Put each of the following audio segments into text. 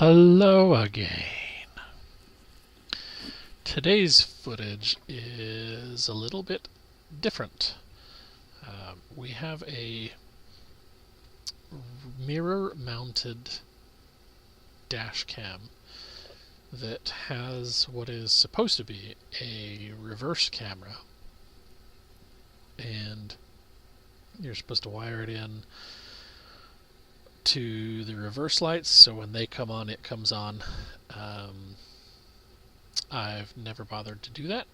Hello again. Today's footage is a little bit different. We have a mirror-mounted dash cam that has what is supposed to be a reverse camera, and you're supposed to wire it in to the reverse lights, so when they come on, it comes on. I've never bothered to do that.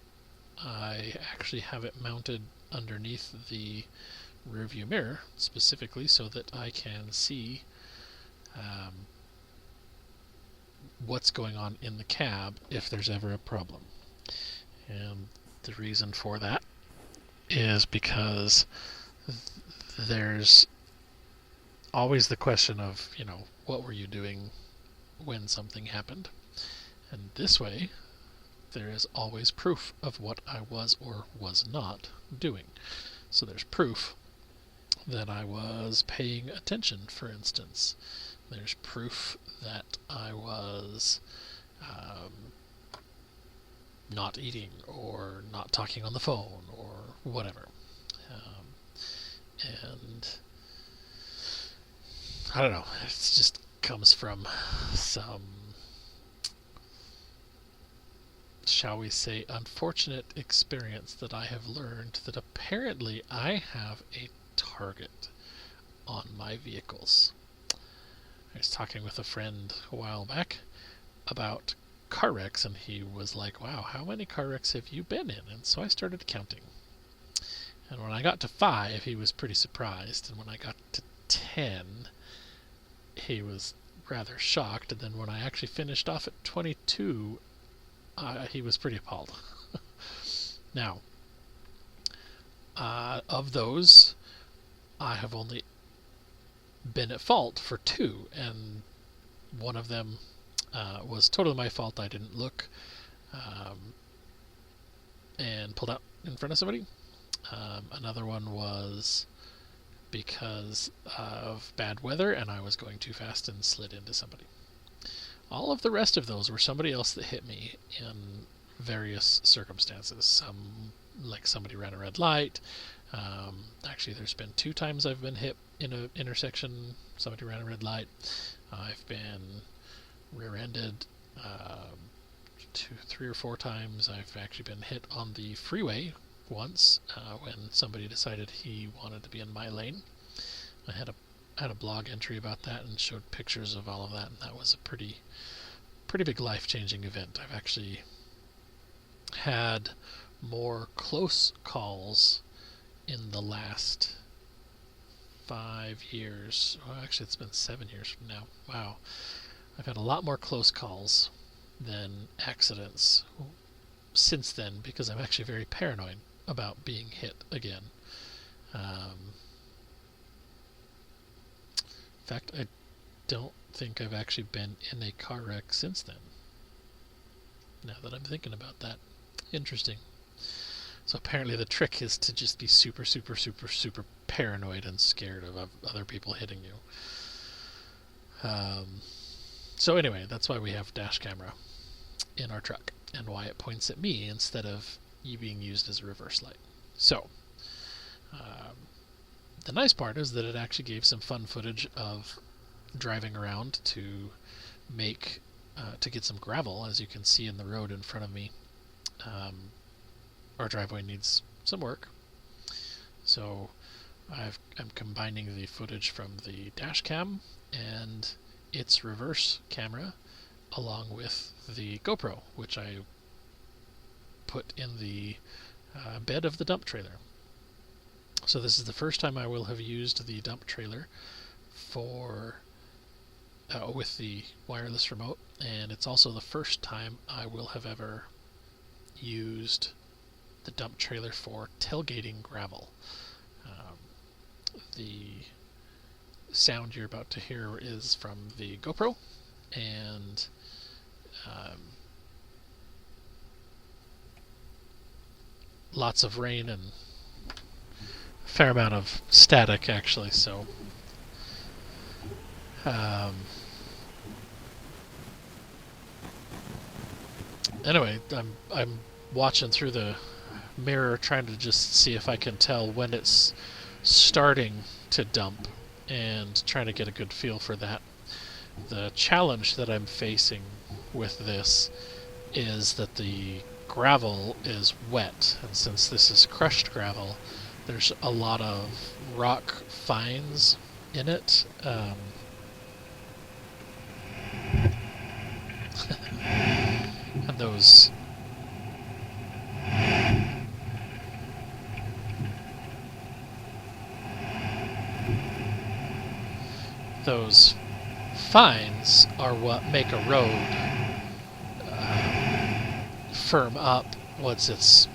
I actually have it mounted underneath the rear view mirror specifically so that I can see what's going on in the cab if there's ever a problem. And the reason for that is because there's always the question of, what were you doing when something happened? And this way, there is always proof of what I was or was not doing. So there's proof that I was paying attention, for instance. There's proof that I was not eating or not talking on the phone or whatever. And I don't know, it just comes from some, shall we say, unfortunate experience that I have learned that apparently I have a target on my vehicles. I was talking with a friend a while back about car wrecks, and he was like, wow, how many car wrecks have you been in? And so I started counting. And when I got to 5, he was pretty surprised. And when I got to 10, he was rather shocked. And then when I actually finished off at 22, he was pretty appalled. Now, of those, I have only been at fault for 2, and one of them was totally my fault. I didn't look and pulled out in front of somebody. Another one was because of bad weather, and I was going too fast and slid into somebody. All of the rest of those were somebody else that hit me in various circumstances. Some, like somebody ran a red light. Actually, there's been 2 times I've been hit in an intersection. Somebody ran a red light. I've been rear-ended 3 or 4 times. I've actually been hit on the freeway once when somebody decided he wanted to be in my lane. I had a blog entry about that and showed pictures of all of that, and that was a pretty big life-changing event. I've actually had more close calls in the last 5 years. Well, actually, it's been 7 years from now. Wow. I've had a lot more close calls than accidents since then, because I'm actually very paranoid about being hit again. In fact, I don't think I've actually been in a car wreck since then, now that I'm thinking about that. Interesting. So apparently the trick is to just be super paranoid and scared of other people hitting you. So anyway, that's why we have dash camera in our truck, and why it points at me instead of you being used as a reverse light. So the nice part is that it actually gave some fun footage of driving around to make to get some gravel. As you can see in the road in front of me, our driveway needs some work. So I'm combining the footage from the dash cam and its reverse camera along with the GoPro, which I put in the bed of the dump trailer. So this is the first time I will have used the dump trailer for with the wireless remote, and it's also the first time I will have ever used the dump trailer for tailgating gravel. The sound you're about to hear is from the GoPro, and lots of rain and a fair amount of static, actually. So Anyway, I'm watching through the mirror, trying to just see if I can tell when it's starting to dump, and trying to get a good feel for that. The challenge that I'm facing with this is that the gravel is wet, and since this is crushed gravel, there's a lot of rock fines in it. And those fines are what make a road firm up once it's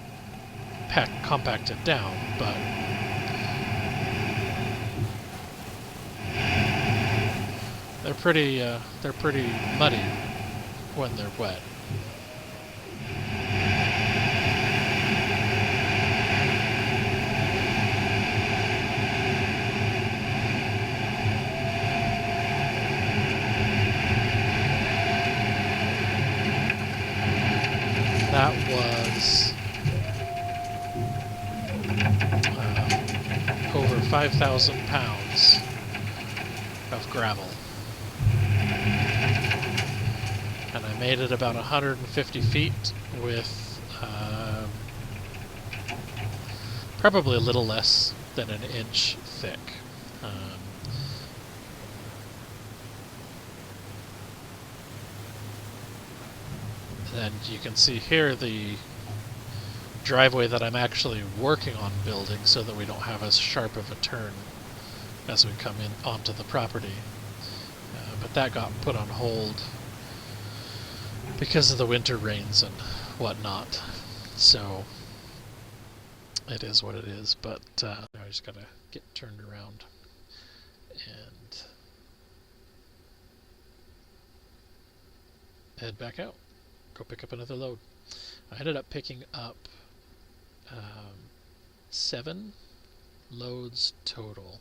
compacted down, but they're pretty muddy when they're wet. That was over 5,000 pounds of gravel. And I made it about 150 feet with probably a little less than an inch thick. And you can see here the driveway that I'm actually working on building so that we don't have as sharp of a turn as we come in onto the property. But that got put on hold because of the winter rains and whatnot. So it is what it is, but I just gotta get turned around and head back out. Go pick up another load. I ended up picking up 7 loads total.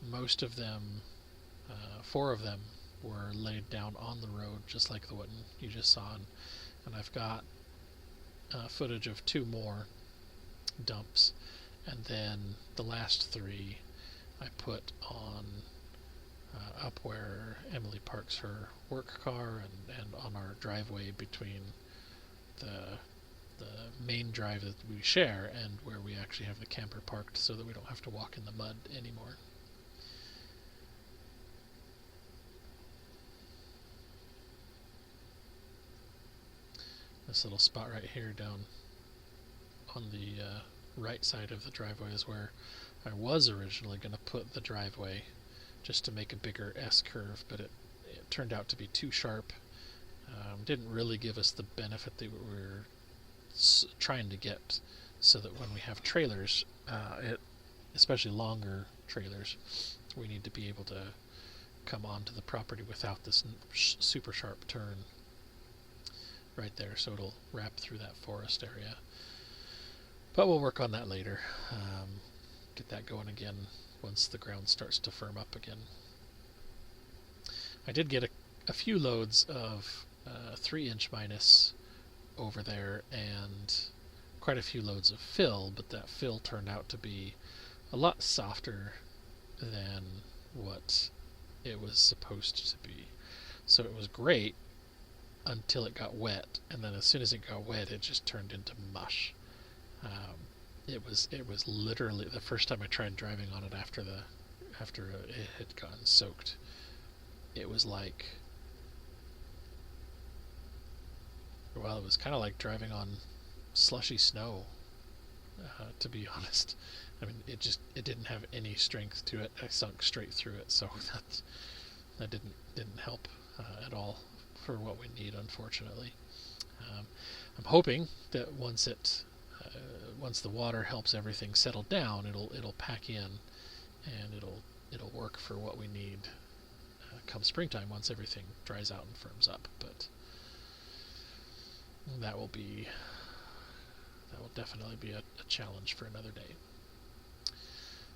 Most of them, 4 of them, were laid down on the road, just like the one you just saw. And I've got footage of 2 more dumps. And then the last 3 I put on up where Emily parks her work car, and on our driveway between the main drive that we share and where we actually have the camper parked, so that we don't have to walk in the mud anymore. This little spot right here down on the right side of the driveway is where I was originally going to put the driveway, just to make a bigger S-curve, but it turned out to be too sharp. Didn't really give us the benefit that we were trying to get, so that when we have trailers, especially longer trailers, we need to be able to come onto the property without this super sharp turn right there, so it'll wrap through that forest area. But we'll work on that later. Get that going again once the ground starts to firm up again. I did get a few loads of 3-inch minus over there, and quite a few loads of fill, but that fill turned out to be a lot softer than what it was supposed to be. So it was great until it got wet, and then as soon as it got wet, it just turned into mush. It was literally the first time I tried driving on it after it had gotten soaked. It was like, well, it was kind of like driving on slushy snow, to be honest. I mean, it didn't have any strength to it. I sunk straight through it, so that didn't help at all for what we need, unfortunately. I'm hoping that once the water helps everything settle down, it'll pack in, and it'll work for what we need come springtime, once everything dries out and firms up. But that will definitely be a challenge for another day.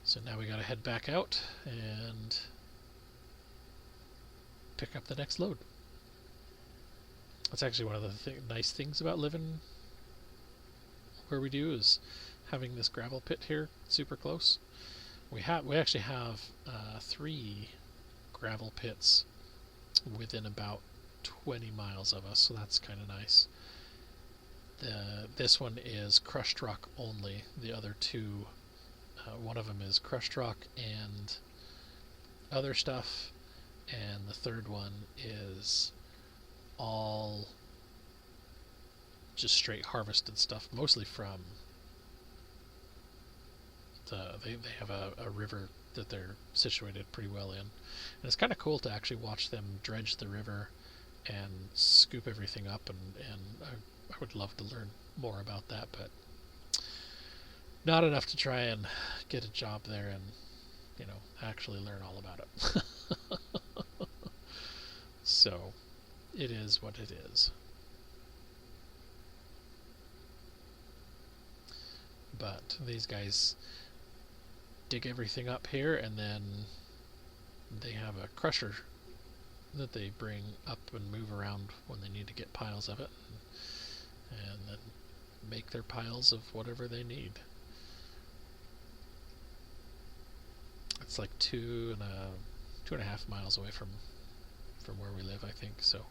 So now we gotta head back out and pick up the next load. That's actually one of the nice things about living where we do, is having this gravel pit here super close. We actually have 3 gravel pits within about 20 miles of us, so that's kind of nice. This one is crushed rock only. The other 2, one of them is crushed rock and other stuff, and the third one is all just straight harvested stuff, mostly from they have a river that they're situated pretty well in, and it's kind of cool to actually watch them dredge the river and scoop everything up, and I would love to learn more about that, but not enough to try and get a job there and actually learn all about it. So it is what it is. But these guys dig everything up here, and then they have a crusher that they bring up and move around when they need to get piles of it, and then make their piles of whatever they need. It's like 2.5 miles away from where we live, I think, so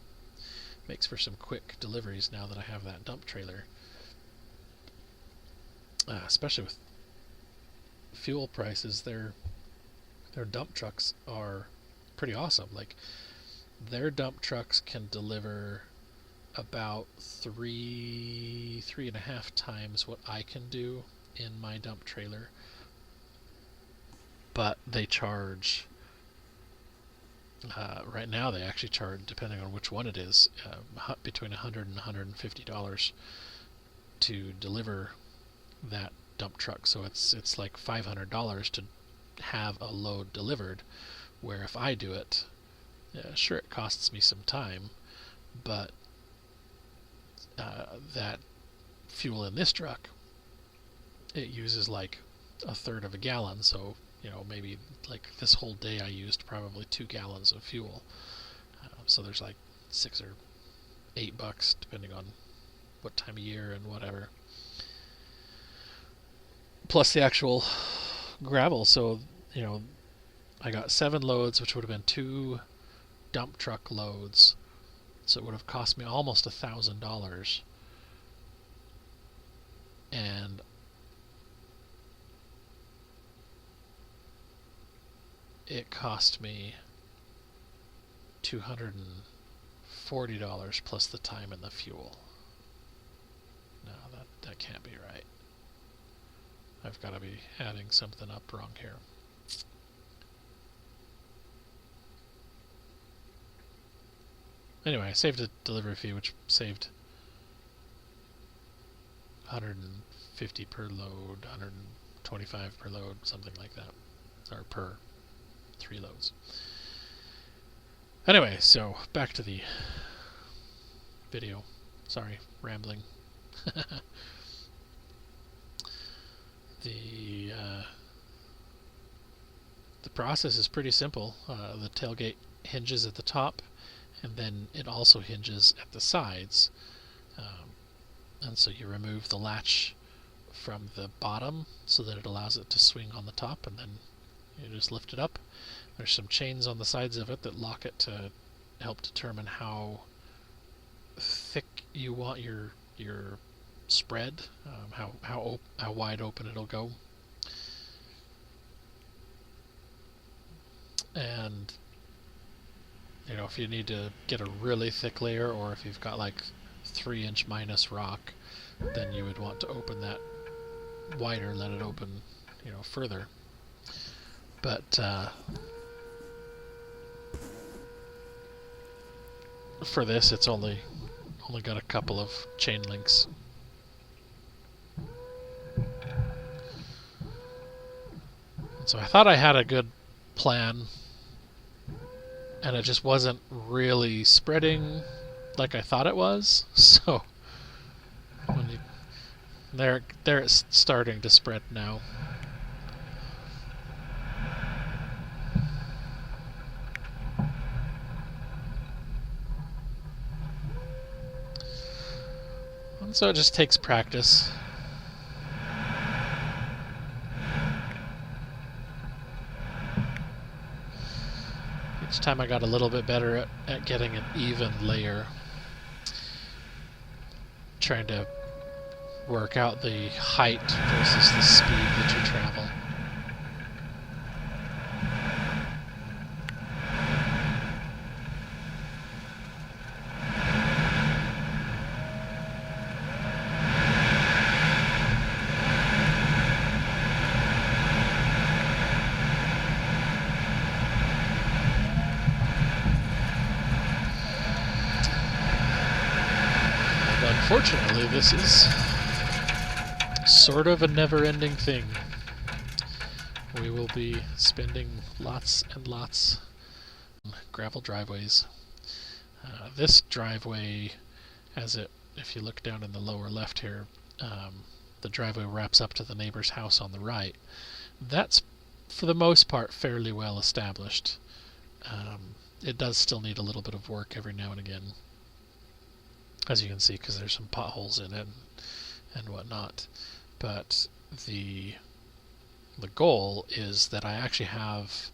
makes for some quick deliveries now that I have that dump trailer. Especially with fuel prices, their dump trucks are pretty awesome. Like, their dump trucks can deliver about 3.5 times what I can do in my dump trailer, but they charge right now they actually charge, depending on which one it is, between $100 and $150 to deliver that dump truck. So it's like $500 to have a load delivered, where if I do it, sure, it costs me some time, but that fuel in this truck, it uses like 1/3 of a gallon, so maybe like this whole day I used probably 2 gallons of fuel. So there's like $6 or $8 depending on what time of year and whatever, plus the actual gravel. So I got 7 loads, which would have been 2 dump truck loads, so it would have cost me almost $1,000, and it cost me $240 plus the time and the fuel. No, that can't be right. I've got to be adding something up wrong here. Anyway, I saved a delivery fee, which saved $150 per load, $125 per load, something like that, or per 3 loads. Anyway, so back to the video. Sorry, rambling. The process is pretty simple. The tailgate hinges at the top, and then it also hinges at the sides. And so you remove the latch from the bottom so that it allows it to swing on the top, and then you just lift it up. There's some chains on the sides of it that lock it to help determine how thick you want your spread, how wide open it'll go. And if you need to get a really thick layer, or if you've got like 3-inch minus rock, then you would want to open that wider, let it open further. But for this, it's only got a couple of chain links. So I thought I had a good plan, and it just wasn't really spreading like I thought it was. So there it's starting to spread now. So it just takes practice. Each time I got a little bit better at getting an even layer. Trying to work out the height versus the speed that you travel. Unfortunately, this is sort of a never-ending thing. We will be spending lots and lots on gravel driveways. This driveway, if you look down in the lower left here, the driveway wraps up to the neighbor's house on the right. That's, for the most part, fairly well established. It does still need a little bit of work every now and again, as you can see, because there's some potholes in it and whatnot. But the goal is that I actually have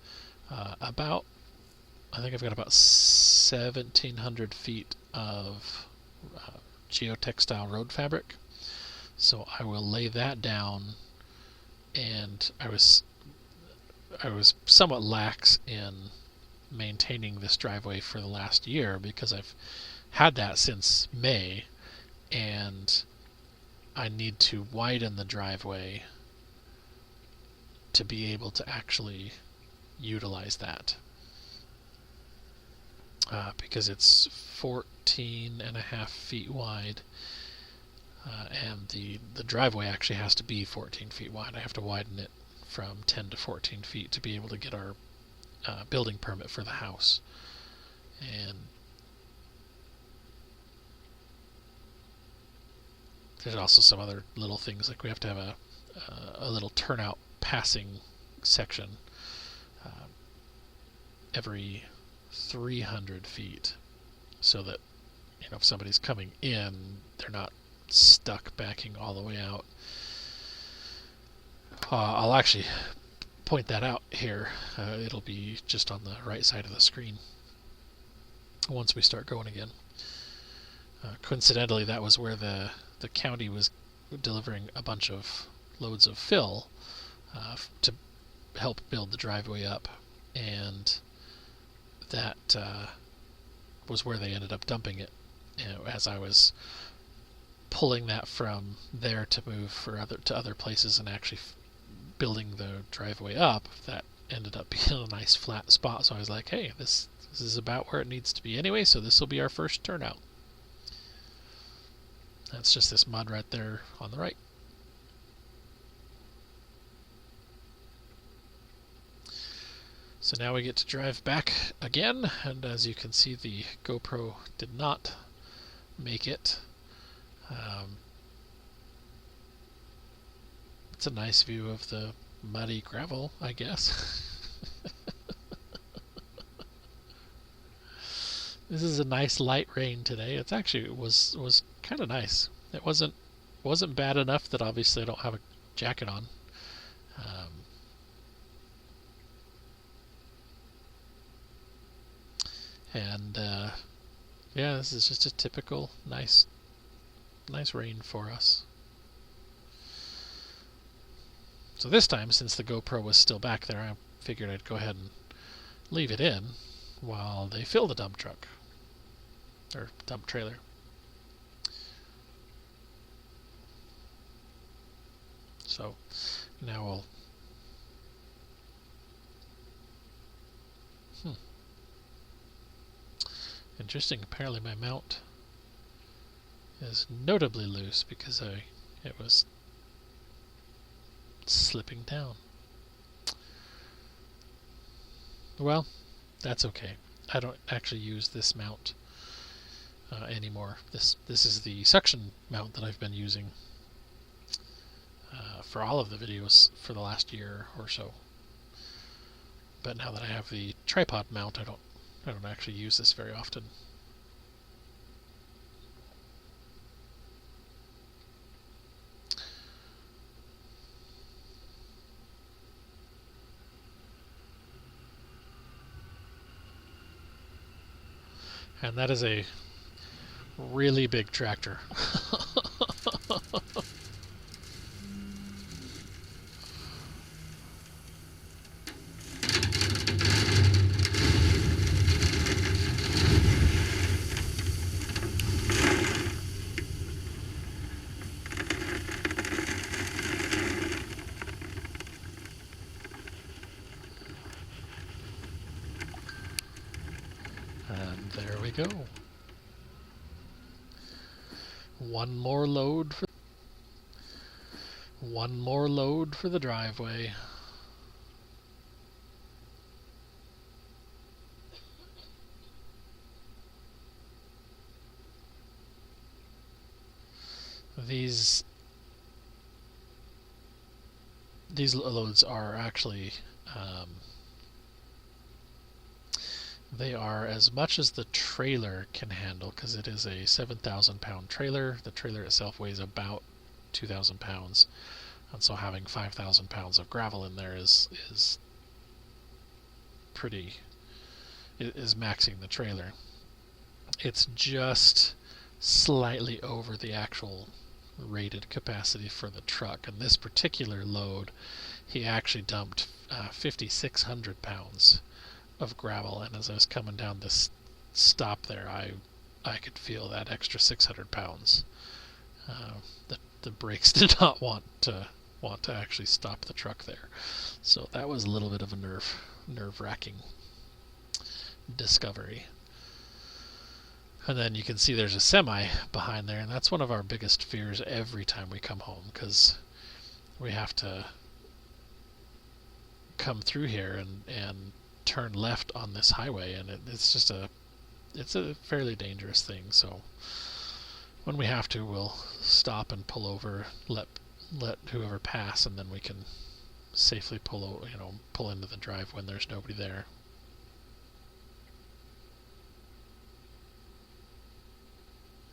I think I've got about 1,700 feet of geotextile road fabric. So I will lay that down, and I was somewhat lax in maintaining this driveway for the last year because I've had that since May, and I need to widen the driveway to be able to actually utilize that, because it's 14.5 feet wide, and the driveway actually has to be 14 feet wide. I have to widen it from 10 to 14 feet to be able to get our building permit for the house. And there's also some other little things, like we have to have a little turnout passing section every 300 feet, so that if somebody's coming in, they're not stuck backing all the way out. I'll actually point that out here. It'll be just on the right side of the screen once we start going again. Coincidentally, that was where the county was delivering a bunch of loads of fill to help build the driveway up, and that was where they ended up dumping it. As I was pulling that from there to move to other places and actually building the driveway up, that ended up being a nice flat spot. So I was like, hey, this is about where it needs to be anyway, so this will be our first turnout. That's just this mud right there on the right. So now we get to drive back again, and as you can see, the GoPro did not make it. It's a nice view of the muddy gravel, I guess. This is a nice light rain today. It's actually was kind of nice. It wasn't bad enough that obviously I don't have a jacket on. Yeah, this is just a typical nice rain for us. So this time, since the GoPro was still back there, I figured I'd go ahead and leave it in while they fill the dump truck, or dump trailer. So now we'll interesting, apparently my mount is notably loose because it was slipping down. Well, that's okay. I don't actually use this mount anymore. This is the suction mount that I've been using for all of the videos for the last year or so. But now that I have the tripod mount, I don't actually use this very often. And that is a really big tractor. And there we go. One more load for the driveway. These loads are actually they are as much as the trailer can handle, because it is a 7,000 pound trailer. The trailer itself weighs about 2,000 pounds, and so having 5,000 pounds of gravel in there is maxing the trailer. It's just slightly over the actual rated capacity for the truck, and this particular load, he actually dumped 5,600 pounds of gravel, and as I was coming down this stop there, I could feel that extra 600 pounds. The brakes did not want to actually stop the truck there, so that was a little bit of a nerve-wracking discovery. And then you can see there's a semi behind there, and that's one of our biggest fears every time we come home, because we have to come through here and turn left on this highway, and it's a fairly dangerous thing. So when we have to, we'll stop and pull over, let whoever pass, and then we can safely pull into the drive when there's nobody there.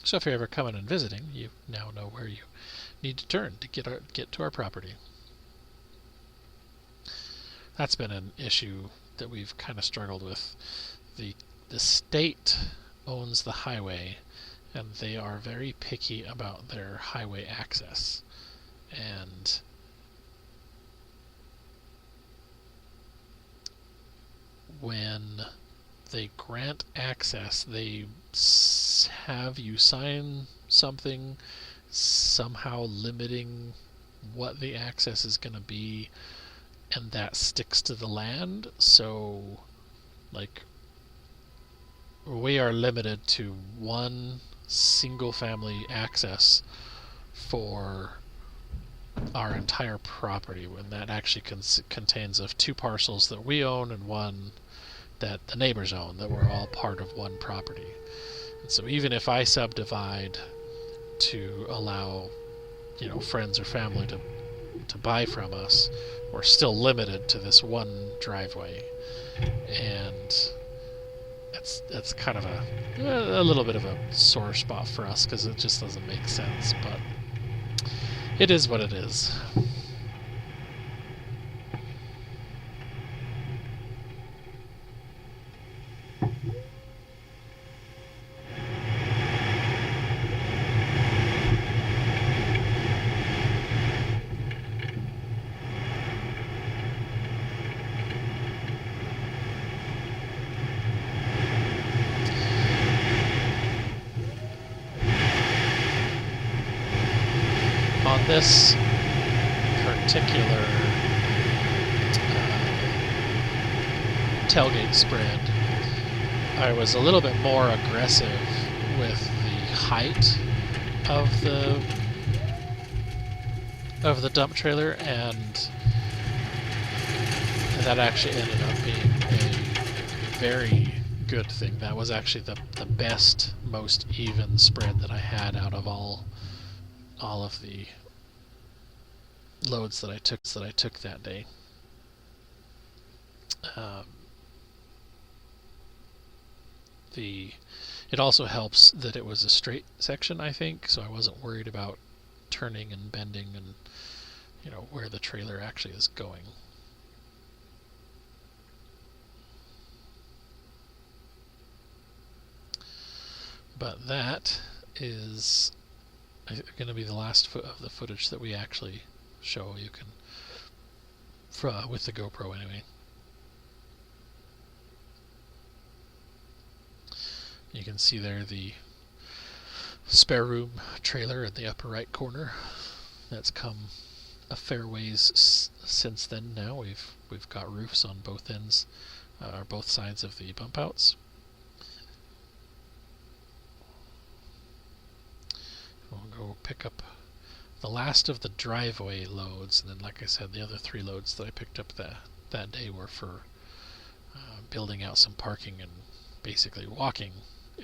So if you're ever coming and visiting, you now know where you need to turn to get to our property. That's been an issue that we've kind of struggled with. The state owns the highway, and they are very picky about their highway access. And when they grant access, they have you sign something somehow limiting what the access is going to be, and that sticks to the land. So, like, we are limited to one single family access for our entire property, when that actually contains of two parcels that we own and one that the neighbors own, that we're all part of one property. And so even if I subdivide to allow, friends or family to buy from us, we're still limited to this one driveway. And that's kind of a little bit of a sore spot for us, because it just doesn't make sense, but it is what it is. On this particular tailgate spread, I was a little bit more aggressive with the height of the dump trailer, and that actually ended up being a very good thing. That was actually the best, most even spread that I had out of all of the loads that I took that day. It also helps that it was a straight section, I think, so I wasn't worried about turning and bending and where the trailer actually is going. But that is going to be the last of the footage that we actually show. You can, with the GoPro anyway. You can see there the spare room trailer in the upper right corner. That's come a fair ways since then. Now we've got roofs on both ends, or both sides of the bump outs. We'll go pick up the last of the driveway loads, and then, like I said, the other 3 loads that I picked up that day were for building out some parking and basically walking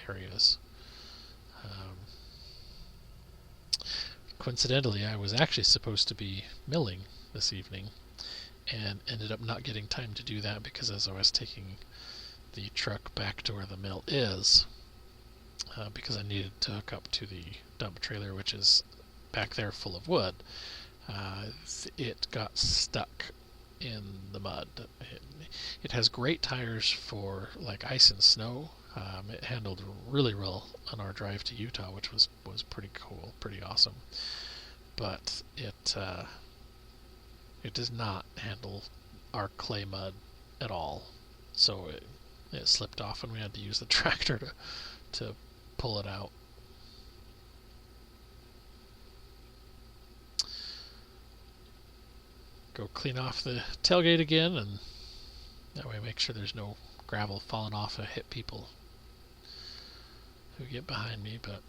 areas. Coincidentally, I was actually supposed to be milling this evening and ended up not getting time to do that because as I was taking the truck back to where the mill is, because I needed to hook up to the dump trailer, which is back there full of wood, it got stuck in the mud. It has great tires for like ice and snow. It handled really well on our drive to Utah, which was pretty cool, pretty awesome. But it does not handle our clay mud at all. So it slipped off, and we had to use the tractor to pull it out. Go clean off the tailgate again, and that way make sure there's no gravel falling off and hit people who get behind me. But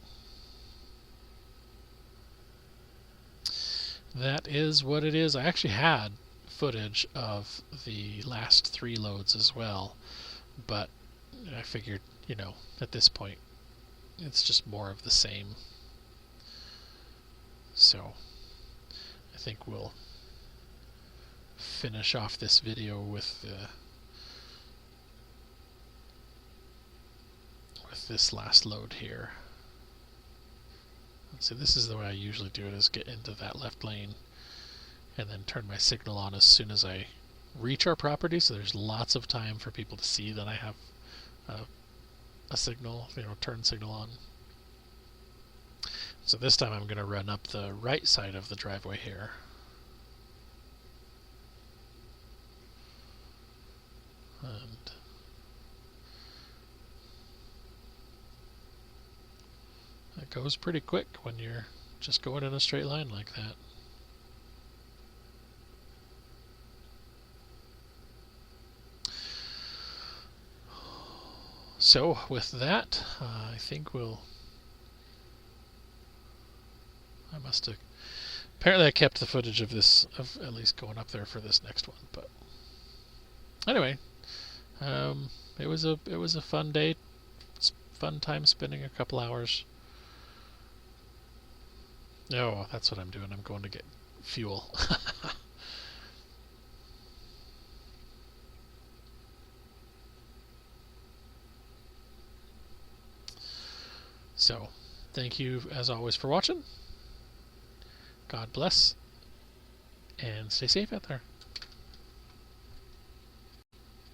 that is what it is. I actually had footage of the last 3 loads as well, but I figured, at this point it's just more of the same. So I think we'll finish off this video with this last load here. So this is the way I usually do it, is get into that left lane and then turn my signal on as soon as I reach our property, so there's lots of time for people to see that I have a signal, turn signal on. So this time I'm going to run up the right side of the driveway here. And it goes pretty quick when you're just going in a straight line like that. So with that, I think I must have... Apparently I kept the footage of this, of at least going up there for this next one. But anyway, it was a fun day. It's fun time spending a couple hours. Oh, that's what I'm doing. I'm going to get fuel. So, thank you as always for watching. God bless, and stay safe out there.